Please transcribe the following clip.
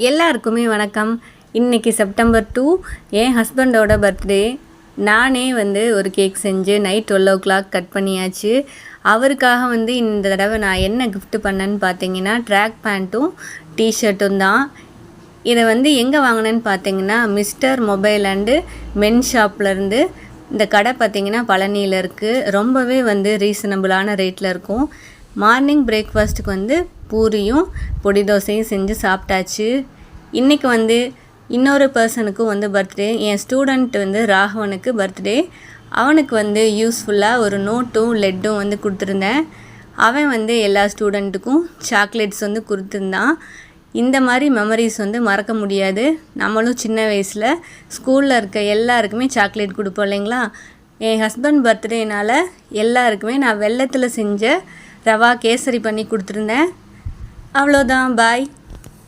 எல்லாருக்குமே வணக்கம். இன்றைக்கி செப்டம்பர் 2 என் ஹஸ்பண்டோட பர்த்டே. நானே ஒரு கேக் செஞ்சு நைட் 12 கட் பண்ணியாச்சு. அவருக்காக இந்த தடவை நான் என்ன கிஃப்ட் பண்ணேன்னு பார்த்தீங்கன்னா ட்ராக் பேண்ட்டும் டிஷர்ட்டும் தான். இதை எங்கே வாங்கினேன்னு பார்த்தீங்கன்னா மிஸ்டர் மொபைல் அண்டு மென் ஷாப்லேருந்து. இந்த கடை பார்த்திங்கன்னா பழனியில் இருக்குது. ரொம்பவே ரீசனபிளான ரேட்டில் இருக்கும். மார்னிங் பிரேக்ஃபாஸ்ட்டுக்கு பூரியும் பொடி தோசையும் செஞ்சு சாப்பிட்டாச்சு. இன்றைக்கி இன்னொரு பர்சனுக்கும் பர்த்டே. என் ஸ்டூடெண்ட் ராகவனுக்கு பர்த்டே. அவனுக்கு யூஸ்ஃபுல்லாக ஒரு நோட்டும் லெட்டும் கொடுத்துருந்தேன். அவன் எல்லா ஸ்டூடெண்ட்டுக்கும் சாக்லேட்ஸ் கொடுத்துருந்தான். இந்த மாதிரி மெமரிஸ் மறக்க முடியாது. நம்மளும் சின்ன வயசில் ஸ்கூலில் இருக்க எல்லாருக்குமே சாக்லேட் கொடுப்போம் இல்லைங்களா. என் ஹஸ்பண்ட் பர்த்டேனால் எல்லாருக்குமே நான் வெல்லத்தில் செஞ்ச ரவா கேசரி பண்ணி கொடுத்துருந்தேன். அவ்வளோதான். பாய்.